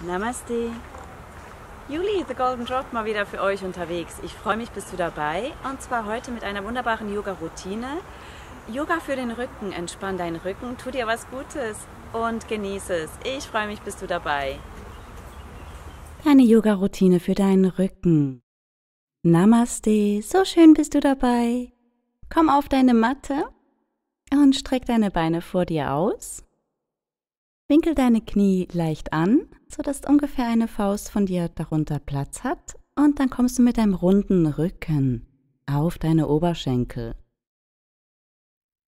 Namaste. Juli, The Golden Drop, mal wieder für euch unterwegs. Ich freue mich, bist du dabei. Und zwar heute mit einer wunderbaren Yoga-Routine. Yoga für den Rücken. Entspann deinen Rücken, tu dir was Gutes und genieße es. Ich freue mich, bist du dabei. Deine Yoga-Routine für deinen Rücken. Namaste, so schön bist du dabei. Komm auf deine Matte und streck deine Beine vor dir aus. Winkel deine Knie leicht an, sodass ungefähr eine Faust von dir darunter Platz hat. Und dann kommst du mit deinem runden Rücken auf deine Oberschenkel.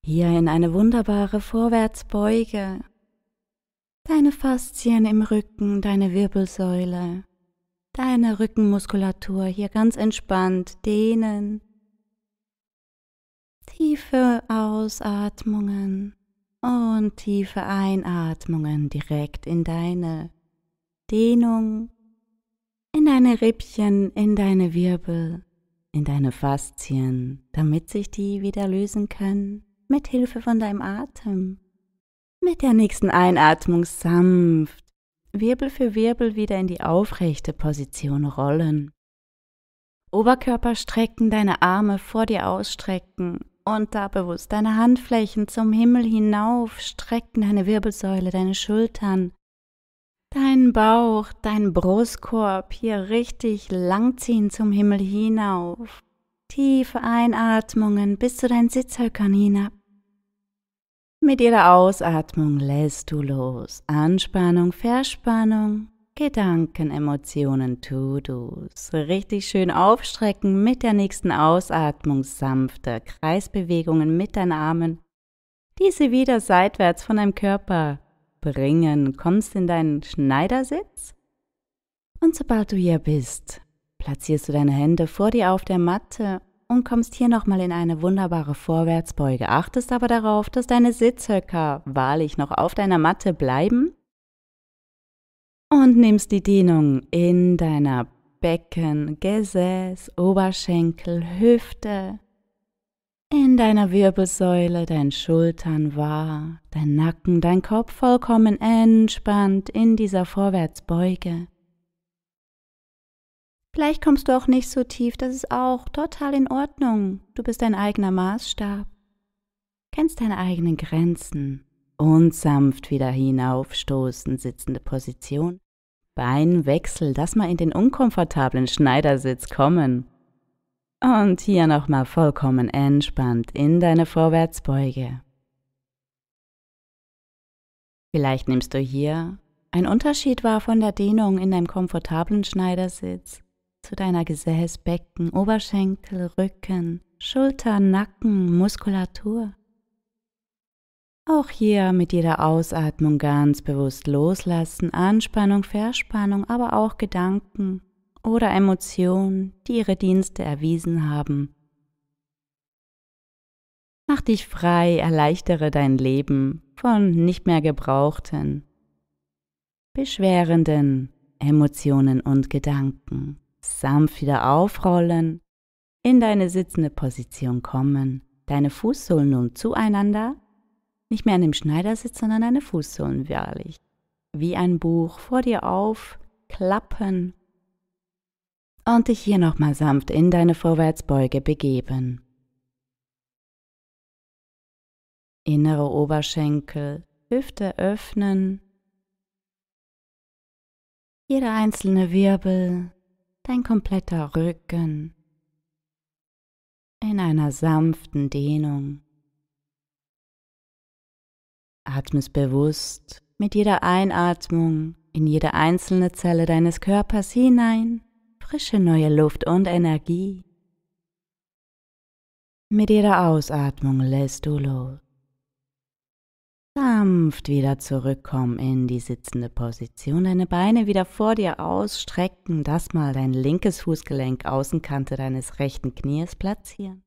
Hier in eine wunderbare Vorwärtsbeuge. Deine Faszien im Rücken, deine Wirbelsäule, deine Rückenmuskulatur hier ganz entspannt dehnen. Tiefe Ausatmungen. Und tiefe Einatmungen direkt in deine Dehnung, in deine Rippchen, in deine Wirbel, in deine Faszien, damit sich die wieder lösen können, mit Hilfe von deinem Atem. Mit der nächsten Einatmung sanft, Wirbel für Wirbel wieder in die aufrechte Position rollen. Oberkörper strecken, deine Arme vor dir ausstrecken. Und da bewusst deine Handflächen zum Himmel hinauf strecken, deine Wirbelsäule, deine Schultern, deinen Bauch, deinen Brustkorb hier richtig langziehen zum Himmel hinauf. Tiefe Einatmungen bis zu deinen Sitzhöckern hinab. Mit jeder Ausatmung lässt du los. Anspannung, Verspannung, Gedanken, Emotionen, To-Dos. Richtig schön aufstrecken mit der nächsten Ausatmung, sanfte Kreisbewegungen mit deinen Armen. Diese wieder seitwärts von deinem Körper bringen. Kommst in deinen Schneidersitz. Und sobald du hier bist, platzierst du deine Hände vor dir auf der Matte und kommst hier nochmal in eine wunderbare Vorwärtsbeuge. Achtest aber darauf, dass deine Sitzhöcker wahrlich noch auf deiner Matte bleiben. Und nimmst die Dehnung in deiner Becken, Gesäß, Oberschenkel, Hüfte, in deiner Wirbelsäule, deinen Schultern wahr, dein Nacken, dein Kopf vollkommen entspannt in dieser Vorwärtsbeuge. Vielleicht kommst du auch nicht so tief, das ist auch total in Ordnung. Du bist dein eigener Maßstab, kennst deine eigenen Grenzen. Und sanft wieder hinaufstoßen, sitzende Position. Beinwechsel, lass mal in den unkomfortablen Schneidersitz kommen. Und hier nochmal vollkommen entspannt in deine Vorwärtsbeuge. Vielleicht nimmst du hier einen Unterschied wahr von der Dehnung in deinem komfortablen Schneidersitz zu deiner Gesäß, Becken, Oberschenkel, Rücken, Schultern, Nacken, Muskulatur. Auch hier mit jeder Ausatmung ganz bewusst loslassen, Anspannung, Verspannung, aber auch Gedanken oder Emotionen, die ihre Dienste erwiesen haben. Mach dich frei, erleichtere dein Leben von nicht mehr gebrauchten, beschwerenden Emotionen und Gedanken. Sanft wieder aufrollen, in deine sitzende Position kommen, deine Fußsohlen nun zueinander. Nicht mehr an dem Schneidersitz, sondern deine Fußsohlen wahrlich. Wie ein Buch vor dir aufklappen und dich hier nochmal sanft in deine Vorwärtsbeuge begeben. Innere Oberschenkel, Hüfte öffnen. Jeder einzelne Wirbel, dein kompletter Rücken in einer sanften Dehnung. Atmest bewusst mit jeder Einatmung in jede einzelne Zelle deines Körpers hinein, frische neue Luft und Energie. Mit jeder Ausatmung lässt du los. Sanft wieder zurückkommen in die sitzende Position, deine Beine wieder vor dir ausstrecken, das mal dein linkes Fußgelenk, Außenkante deines rechten Knies platzieren.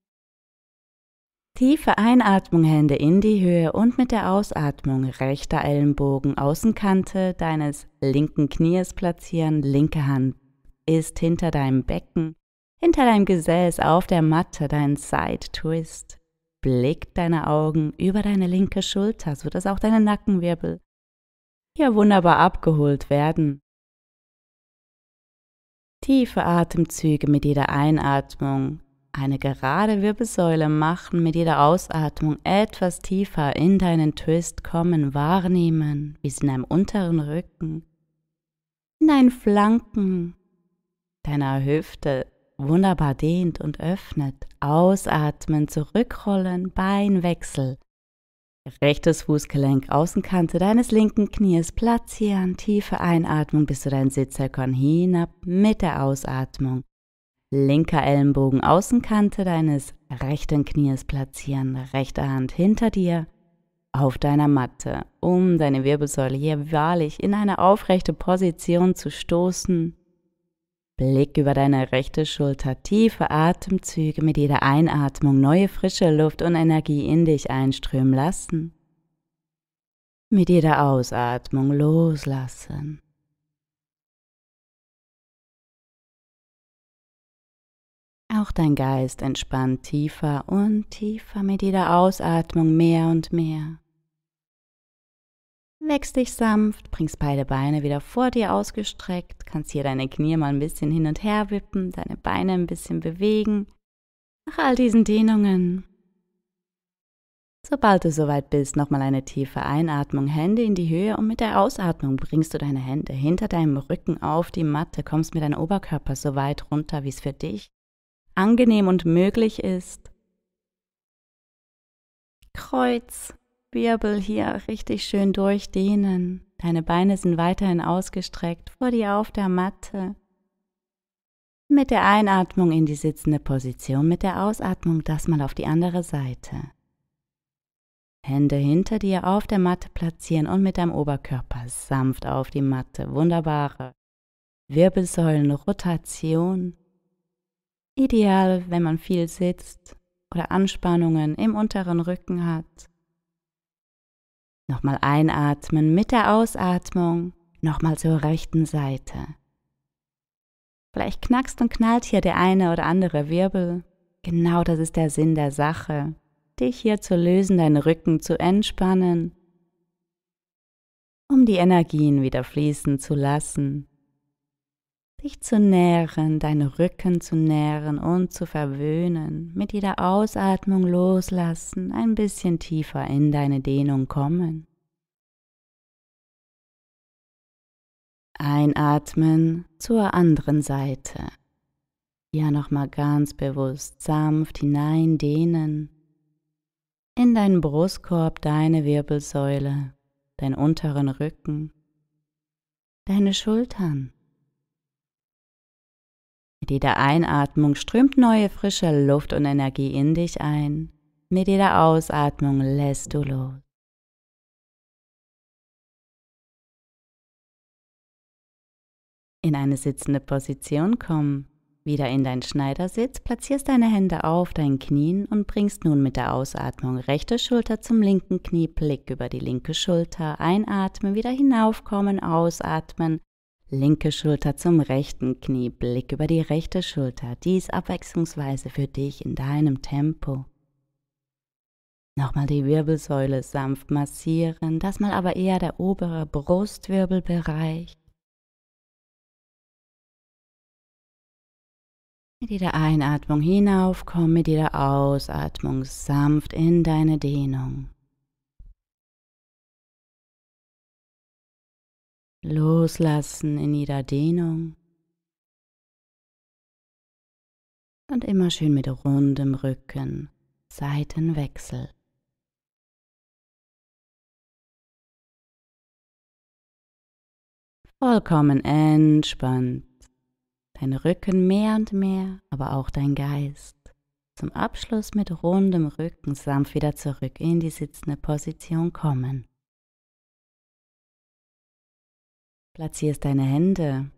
Tiefe Einatmung, Hände in die Höhe und mit der Ausatmung rechter Ellenbogen, Außenkante deines linken Knies platzieren, linke Hand ist hinter deinem Becken, hinter deinem Gesäß auf der Matte, dein Side Twist. Blick deine Augen über deine linke Schulter, sodass auch deine Nackenwirbel hier wunderbar abgeholt werden. Tiefe Atemzüge mit jeder Einatmung. Eine gerade Wirbelsäule machen, mit jeder Ausatmung etwas tiefer in deinen Twist kommen, wahrnehmen, wie es in deinem unteren Rücken, in deinen Flanken, deiner Hüfte wunderbar dehnt und öffnet. Ausatmen, zurückrollen, Beinwechsel. Rechtes Fußgelenk, Außenkante deines linken Knies platzieren, tiefe Einatmung bis zu deinem Sitzhöckern hinab mit der Ausatmung. Linker Ellenbogen, Außenkante deines rechten Knies platzieren, rechte Hand hinter dir auf deiner Matte, um deine Wirbelsäule hier wahrlich in eine aufrechte Position zu stoßen. Blick über deine rechte Schulter, tiefe Atemzüge mit jeder Einatmung, neue frische Luft und Energie in dich einströmen lassen. Mit jeder Ausatmung loslassen. Auch dein Geist entspannt tiefer und tiefer mit jeder Ausatmung mehr und mehr. Wächst dich sanft, bringst beide Beine wieder vor dir ausgestreckt, kannst hier deine Knie mal ein bisschen hin und her wippen, deine Beine ein bisschen bewegen. Nach all diesen Dehnungen. Sobald du soweit bist, nochmal eine tiefe Einatmung, Hände in die Höhe und mit der Ausatmung bringst du deine Hände hinter deinem Rücken auf die Matte, kommst mit deinem Oberkörper so weit runter, wie es für dich angenehm und möglich ist. Kreuzwirbel hier richtig schön durchdehnen. Deine Beine sind weiterhin ausgestreckt vor dir auf der Matte. Mit der Einatmung in die sitzende Position, mit der Ausatmung das mal auf die andere Seite. Hände hinter dir auf der Matte platzieren und mit deinem Oberkörper sanft auf die Matte. Wunderbare Wirbelsäulenrotation. Ideal, wenn man viel sitzt oder Anspannungen im unteren Rücken hat. Nochmal einatmen mit der Ausatmung, nochmal zur rechten Seite. Vielleicht knackst und knallt hier der eine oder andere Wirbel. Genau das ist der Sinn der Sache, dich hier zu lösen, deinen Rücken zu entspannen, um die Energien wieder fließen zu lassen. Dich zu nähren, deinen Rücken zu nähren und zu verwöhnen, mit jeder Ausatmung loslassen, ein bisschen tiefer in deine Dehnung kommen. Einatmen zur anderen Seite. Hier nochmal ganz bewusst sanft hineindehnen in deinen Brustkorb, deine Wirbelsäule, deinen unteren Rücken, deine Schultern. Mit jeder Einatmung strömt neue frische Luft und Energie in dich ein. Mit jeder Ausatmung lässt du los. In eine sitzende Position kommen. Wieder in deinen Schneidersitz, platzierst deine Hände auf deinen Knien und bringst nun mit der Ausatmung rechte Schulter zum linken Knie, Blick über die linke Schulter, einatmen, wieder hinaufkommen, ausatmen. Linke Schulter zum rechten Knie, Blick über die rechte Schulter, dies abwechslungsweise für dich in deinem Tempo. Nochmal die Wirbelsäule sanft massieren, das mal aber eher der obere Brustwirbelbereich. Mit jeder Einatmung hinaufkommen, mit jeder Ausatmung sanft in deine Dehnung. Loslassen in jeder Dehnung und immer schön mit rundem Rücken, Seitenwechsel. Vollkommen entspannt, dein Rücken mehr und mehr, aber auch dein Geist. Zum Abschluss mit rundem Rücken sanft wieder zurück in die sitzende Position kommen. Platzierst deine Hände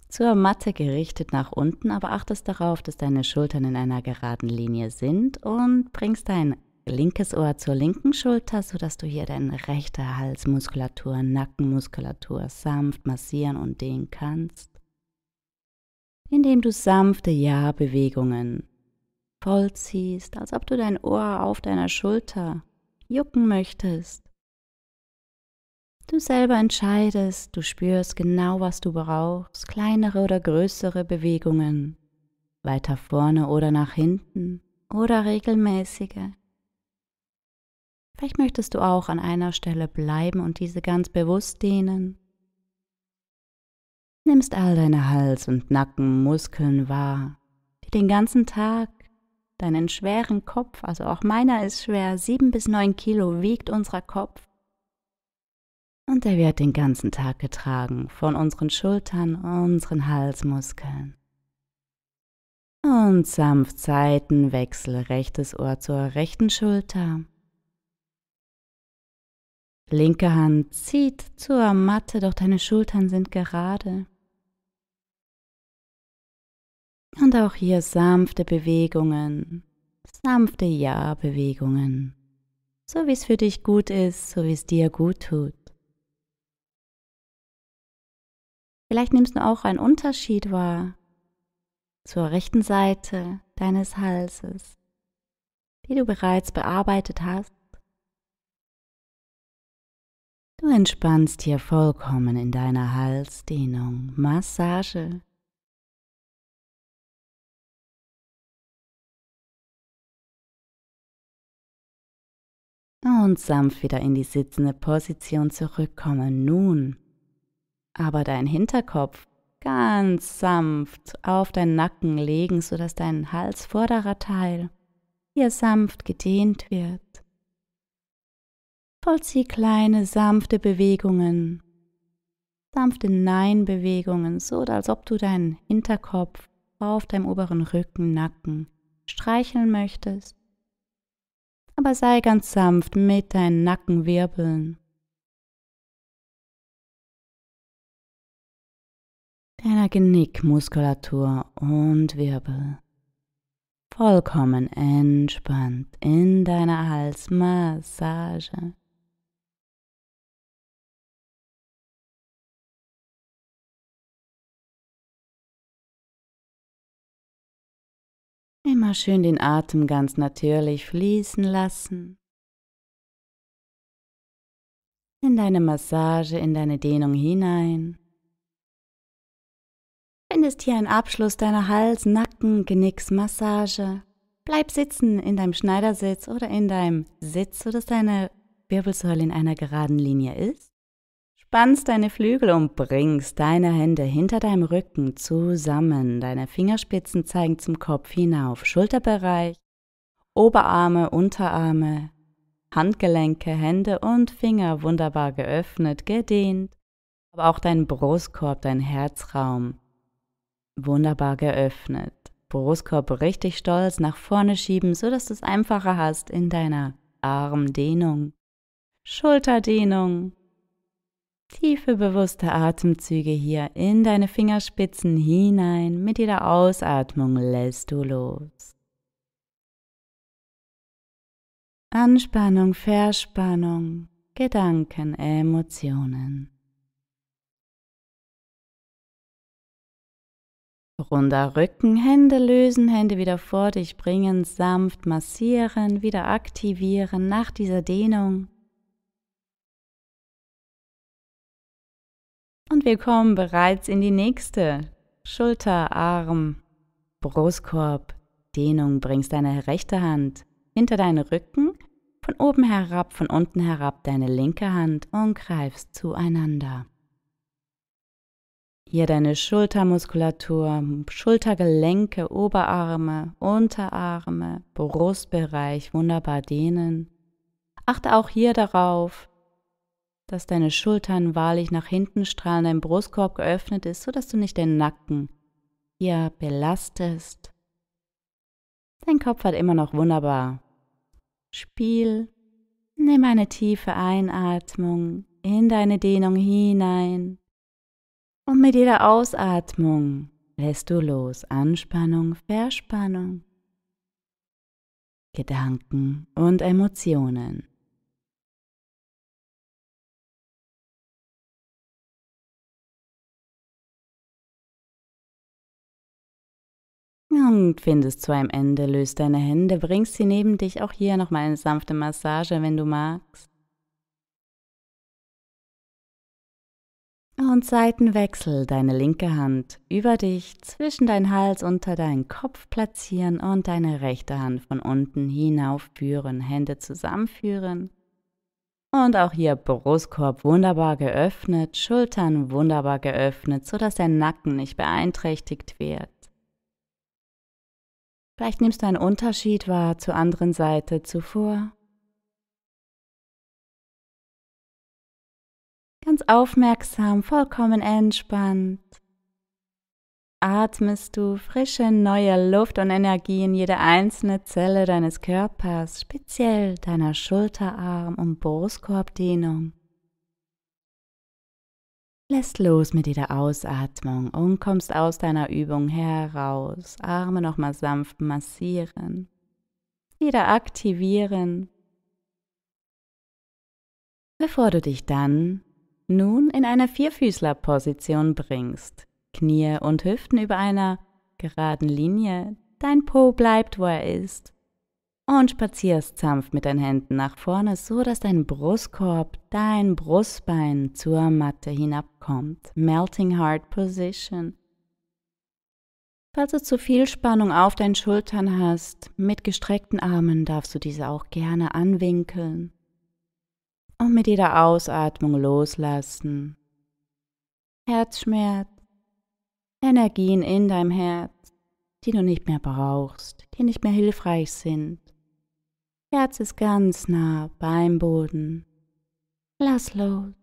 zur Matte gerichtet nach unten, aber achtest darauf, dass deine Schultern in einer geraden Linie sind und bringst dein linkes Ohr zur linken Schulter, sodass du hier deine rechte Halsmuskulatur, Nackenmuskulatur sanft massieren und dehnen kannst, indem du sanfte Ja-Bewegungen vollziehst, als ob du dein Ohr auf deiner Schulter jucken möchtest. Du selber entscheidest, du spürst genau, was du brauchst, kleinere oder größere Bewegungen, weiter vorne oder nach hinten oder regelmäßige. Vielleicht möchtest du auch an einer Stelle bleiben und diese ganz bewusst dehnen. Nimmst all deine Hals- und Nackenmuskeln wahr, die den ganzen Tag deinen schweren Kopf, also auch meiner ist schwer, 7 bis 9 Kilo wiegt unser Kopf. Und er wird den ganzen Tag getragen von unseren Schultern, unseren Halsmuskeln. Und sanft Seitenwechsel, rechtes Ohr zur rechten Schulter. Linke Hand zieht zur Matte, doch deine Schultern sind gerade. Und auch hier sanfte Bewegungen, sanfte Ja-Bewegungen, so wie es für dich gut ist, so wie es dir gut tut. Vielleicht nimmst du auch einen Unterschied wahr zur rechten Seite deines Halses, die du bereits bearbeitet hast. Du entspannst hier vollkommen in deiner Halsdehnung, Massage. Und sanft wieder in die sitzende Position zurückkommen. Nun aber deinen Hinterkopf ganz sanft auf deinen Nacken legen, sodass dein halsvorderer Teil hier sanft gedehnt wird. Vollzieh kleine sanfte Bewegungen, sanfte Nein-Bewegungen, so als ob du deinen Hinterkopf auf deinem oberen Rücken, Nacken streicheln möchtest. Aber sei ganz sanft mit deinen Nackenwirbeln, deiner Genickmuskulatur und Wirbel. Vollkommen entspannt in deiner Halsmassage. Immer schön den Atem ganz natürlich fließen lassen. In deine Massage, in deine Dehnung hinein. Findest hier einen Abschluss deiner Hals-Nacken-Genicksmassage. Bleib sitzen in deinem Schneidersitz oder in deinem Sitz, sodass deine Wirbelsäule in einer geraden Linie ist. Spannst deine Flügel und bringst deine Hände hinter deinem Rücken zusammen. Deine Fingerspitzen zeigen zum Kopf hinauf. Schulterbereich, Oberarme, Unterarme, Handgelenke, Hände und Finger wunderbar geöffnet, gedehnt. Aber auch dein Brustkorb, dein Herzraum wunderbar geöffnet. Brustkorb richtig stolz nach vorne schieben, sodass du es einfacher hast in deiner Armdehnung, Schulterdehnung. Tiefe, bewusste Atemzüge hier in deine Fingerspitzen hinein. Mit jeder Ausatmung lässt du los. Anspannung, Verspannung, Gedanken, Emotionen. Runder Rücken, Hände lösen, Hände wieder vor dich bringen, sanft massieren, wieder aktivieren nach dieser Dehnung. Und wir kommen bereits in die nächste Schulter, Arm, Brustkorb, Dehnung. Bringst deine rechte Hand hinter deinen Rücken, von oben herab, von unten herab deine linke Hand und greifst zueinander. Hier deine Schultermuskulatur, Schultergelenke, Oberarme, Unterarme, Brustbereich wunderbar dehnen. Achte auch hier darauf, dass deine Schultern wahrlich nach hinten strahlen, dein Brustkorb geöffnet ist, sodass du nicht den Nacken hier belastest. Dein Kopf hat immer noch wunderbar Spiel. Nimm eine tiefe Einatmung in deine Dehnung hinein. Und mit jeder Ausatmung lässt du los. Anspannung, Verspannung, Gedanken und Emotionen. Und findest zu einem Ende, löst deine Hände, bringst sie neben dich. Auch hier nochmal eine sanfte Massage, wenn du magst. Und Seitenwechsel, deine linke Hand über dich, zwischen deinen Hals, unter deinen Kopf platzieren und deine rechte Hand von unten hinaufführen, Hände zusammenführen. Und auch hier Brustkorb wunderbar geöffnet, Schultern wunderbar geöffnet, sodass der Nacken nicht beeinträchtigt wird. Vielleicht nimmst du einen Unterschied wahr zur anderen Seite zuvor. Ganz aufmerksam, vollkommen entspannt. Atmest du frische, neue Luft und Energie in jede einzelne Zelle deines Körpers, speziell deiner Schulterarm- und Brustkorbdehnung. Lässt los mit jeder Ausatmung und kommst aus deiner Übung heraus. Arme nochmal sanft massieren, wieder aktivieren, bevor du dich dann nun in eine Vierfüßlerposition bringst. Knie und Hüften über einer geraden Linie, dein Po bleibt, wo er ist. Und spazierst sanft mit deinen Händen nach vorne, so dass dein Brustkorb, dein Brustbein zur Matte hinabkommt. Melting Heart Position. Falls du zu viel Spannung auf deinen Schultern hast, mit gestreckten Armen darfst du diese auch gerne anwinkeln. Und mit jeder Ausatmung loslassen. Herzschmerz, Energien in deinem Herz, die du nicht mehr brauchst, die nicht mehr hilfreich sind. Herz ist ganz nah beim Boden. Lass los.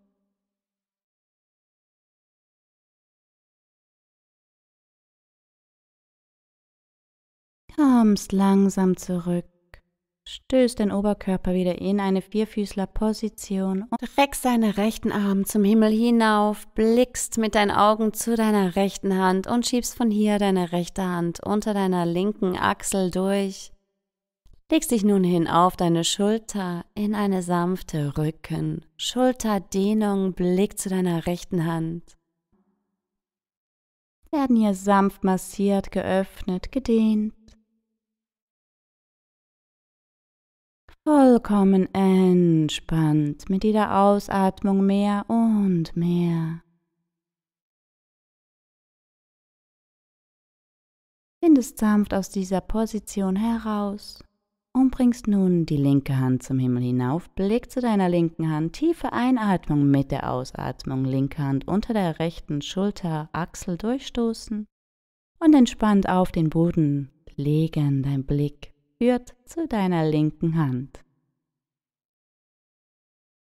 Kommst langsam zurück. Stößt den Oberkörper wieder in eine Vierfüßlerposition und reckst deinen rechten Arm zum Himmel hinauf, blickst mit deinen Augen zu deiner rechten Hand und schiebst von hier deine rechte Hand unter deiner linken Achsel durch. Legst dich nun hin auf deine Schulter in eine sanfte Schulterdehnung, Blick zu deiner rechten Hand. Werden hier sanft massiert, geöffnet, gedehnt. Vollkommen entspannt, mit jeder Ausatmung mehr und mehr. Findest sanft aus dieser Position heraus und bringst nun die linke Hand zum Himmel hinauf. Blick zu deiner linken Hand, tiefe Einatmung mit der Ausatmung, linke Hand unter der rechten Schulterachsel durchstoßen und entspannt auf den Boden legen. Dein Blick führt zu deiner linken Hand.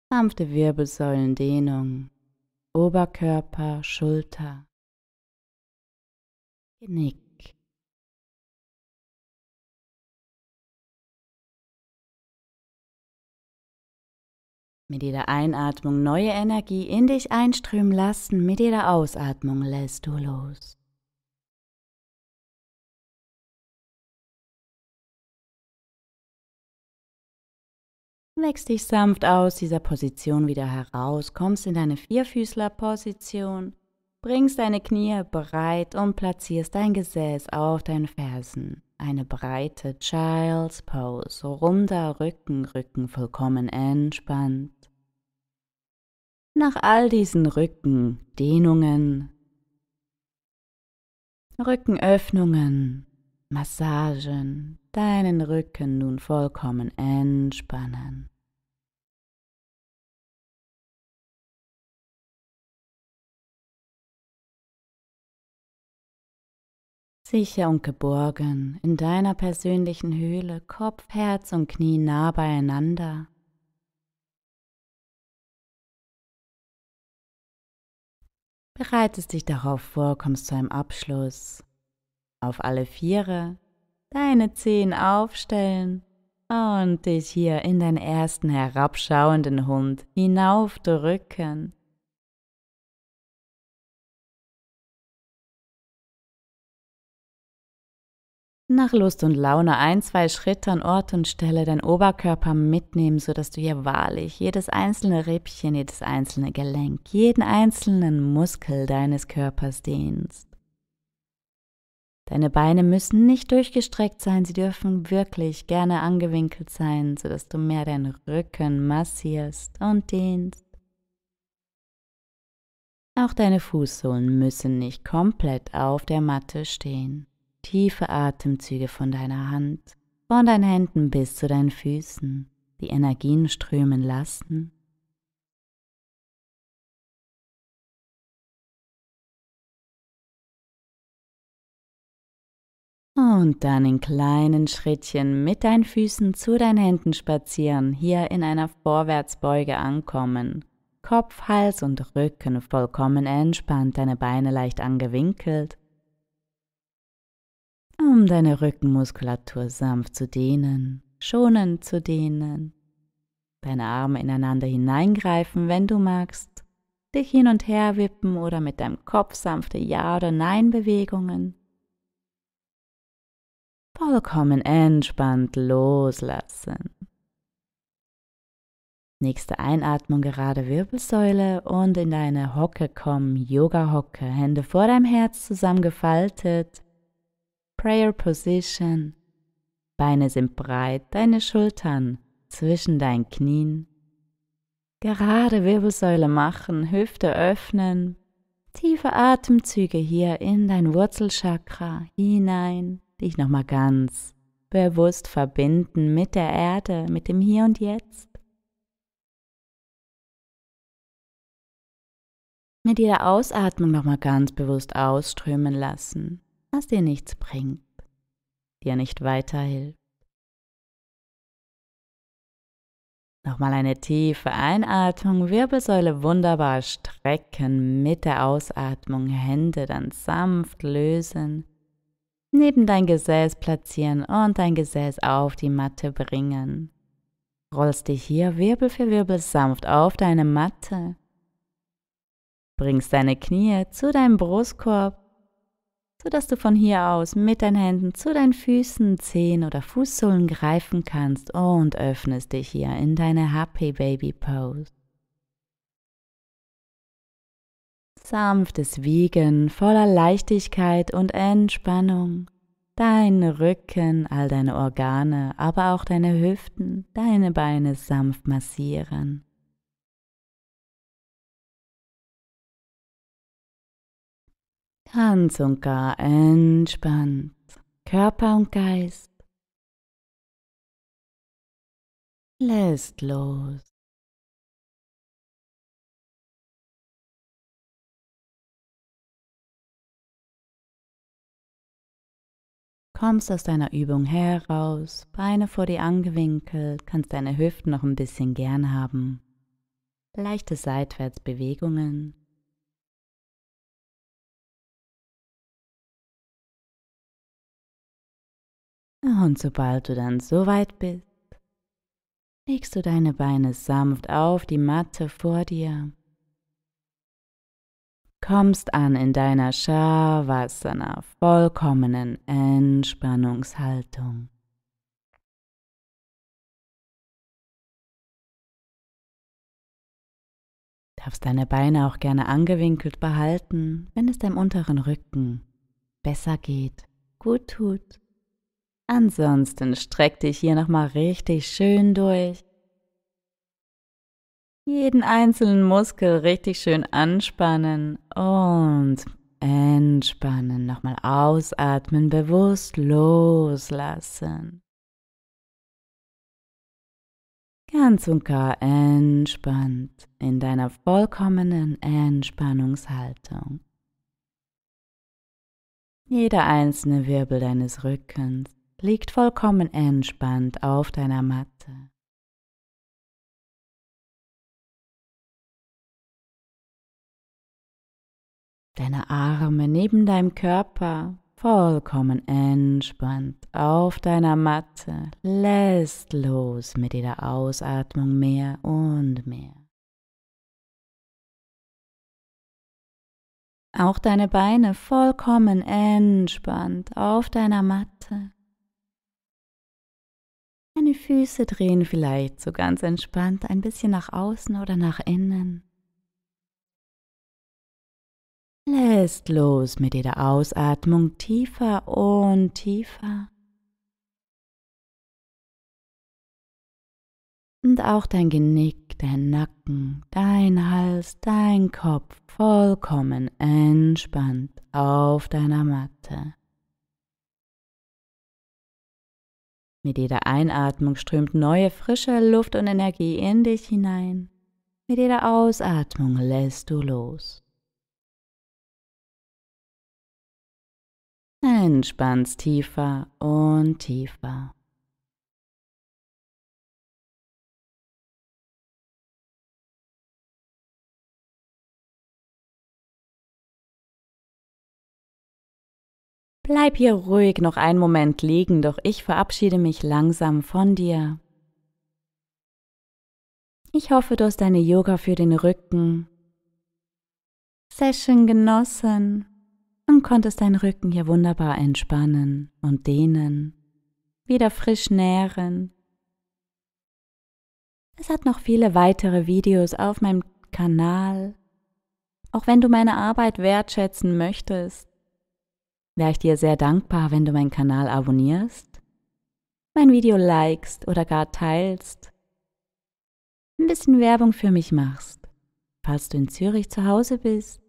Sanfte Wirbelsäulendehnung, Oberkörper, Schulter, Genick. Mit jeder Einatmung neue Energie in dich einströmen lassen, mit jeder Ausatmung lässt du los. Wächst dich sanft aus dieser Position wieder heraus, kommst in deine Vierfüßlerposition, bringst deine Knie breit und platzierst dein Gesäß auf deinen Fersen. Eine breite Child's Pose, runder Rücken vollkommen entspannt. Nach all diesen Rückendehnungen, Rückenöffnungen, Massagen, deinen Rücken nun vollkommen entspannen. Sicher und geborgen in deiner persönlichen Höhle, Kopf, Herz und Knie nah beieinander. Bereitest dich darauf vor, kommst zu einem Abschluss. Auf alle Viere, deine Zehen aufstellen und dich hier in deinen ersten herabschauenden Hund hinaufdrücken. Nach Lust und Laune 1, 2 Schritte an Ort und Stelle deinen Oberkörper mitnehmen, sodass du hier wahrlich jedes einzelne Rippchen, jedes einzelne Gelenk, jeden einzelnen Muskel deines Körpers dehnst. Deine Beine müssen nicht durchgestreckt sein, sie dürfen wirklich gerne angewinkelt sein, sodass du mehr deinen Rücken massierst und dehnst. Auch deine Fußsohlen müssen nicht komplett auf der Matte stehen. Tiefe Atemzüge von deiner Hand, von deinen Händen bis zu deinen Füßen, die Energien strömen lassen. Und dann in kleinen Schrittchen mit deinen Füßen zu deinen Händen spazieren, hier in einer Vorwärtsbeuge ankommen. Kopf, Hals und Rücken vollkommen entspannt, deine Beine leicht angewinkelt, um deine Rückenmuskulatur sanft zu dehnen, schonend zu dehnen. Deine Arme ineinander hineingreifen, wenn du magst, dich hin und her wippen oder mit deinem Kopf sanfte Ja- oder Nein-Bewegungen. Vollkommen entspannt loslassen. Nächste Einatmung, gerade Wirbelsäule und in deine Hocke kommen, Yoga-Hocke, Hände vor deinem Herz zusammengefaltet, Prayer Position, Beine sind breit, deine Schultern zwischen deinen Knien, gerade Wirbelsäule machen, Hüfte öffnen, tiefe Atemzüge hier in dein Wurzelchakra hinein, dich nochmal ganz bewusst verbinden mit der Erde, mit dem Hier und Jetzt. Mit jeder Ausatmung nochmal ganz bewusst ausströmen lassen, was dir nichts bringt, dir nicht weiterhilft. Nochmal eine tiefe Einatmung, Wirbelsäule wunderbar strecken, mit der Ausatmung Hände dann sanft lösen, neben dein Gesäß platzieren und dein Gesäß auf die Matte bringen. Rollst dich hier Wirbel für Wirbel sanft auf deine Matte. Bringst deine Knie zu deinem Brustkorb, sodass du von hier aus mit deinen Händen zu deinen Füßen, Zehen oder Fußsohlen greifen kannst und öffnest dich hier in deine Happy Baby Pose. Sanftes Wiegen voller Leichtigkeit und Entspannung. Dein Rücken, all deine Organe, aber auch deine Hüften, deine Beine sanft massieren. Ganz und gar entspannt, Körper und Geist. Lässt los. Kommst aus deiner Übung heraus, Beine vor dir angewinkelt, kannst deine Hüften noch ein bisschen gern haben. Leichte Seitwärtsbewegungen. Und sobald du dann soweit bist, legst du deine Beine sanft auf die Matte vor dir. Kommst an in deiner Shavasana, vollkommenen Entspannungshaltung. Darfst deine Beine auch gerne angewinkelt behalten, wenn es deinem unteren Rücken besser geht, gut tut. Ansonsten streck dich hier nochmal richtig schön durch. Jeden einzelnen Muskel richtig schön anspannen und entspannen. Nochmal ausatmen, bewusst loslassen. Ganz und gar entspannt in deiner vollkommenen Entspannungshaltung. Jeder einzelne Wirbel deines Rückens liegt vollkommen entspannt auf deiner Matte. Deine Arme neben deinem Körper vollkommen entspannt auf deiner Matte. Lässt los mit jeder Ausatmung mehr und mehr. Auch deine Beine vollkommen entspannt auf deiner Matte. Deine Füße drehen vielleicht so ganz entspannt ein bisschen nach außen oder nach innen. Lässt los mit jeder Ausatmung tiefer und tiefer. Und auch dein Genick, dein Nacken, dein Hals, dein Kopf vollkommen entspannt auf deiner Matte. Mit jeder Einatmung strömt neue, frische Luft und Energie in dich hinein. Mit jeder Ausatmung lässt du los. Entspannst tiefer und tiefer. Bleib hier ruhig noch einen Moment liegen, doch ich verabschiede mich langsam von dir. Ich hoffe, du hast deine Yoga für den Rücken Session genossen und konntest deinen Rücken hier wunderbar entspannen und dehnen, wieder frisch nähren. Es hat noch viele weitere Videos auf meinem Kanal. Auch wenn du meine Arbeit wertschätzen möchtest, wäre ich dir sehr dankbar, wenn du meinen Kanal abonnierst, mein Video likest oder gar teilst, ein bisschen Werbung für mich machst, falls du in Zürich zu Hause bist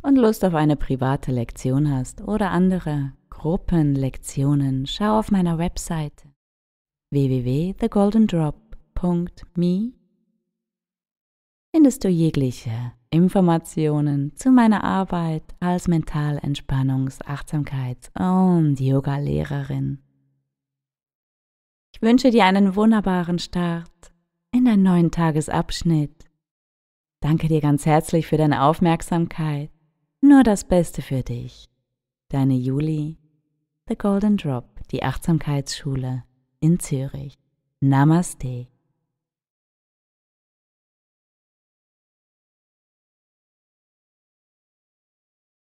und Lust auf eine private Lektion hast oder andere Gruppenlektionen. Schau auf meiner Webseite www.thegoldendrop.me. Findest du jegliche Informationen zu meiner Arbeit als Mentalentspannungs-, Achtsamkeits- und Yoga-Lehrerin. Ich wünsche dir einen wunderbaren Start in deinen neuen Tagesabschnitt. Danke dir ganz herzlich für deine Aufmerksamkeit. Nur das Beste für dich. Deine Juli, The Golden Drop, die Achtsamkeitsschule in Zürich. Namaste.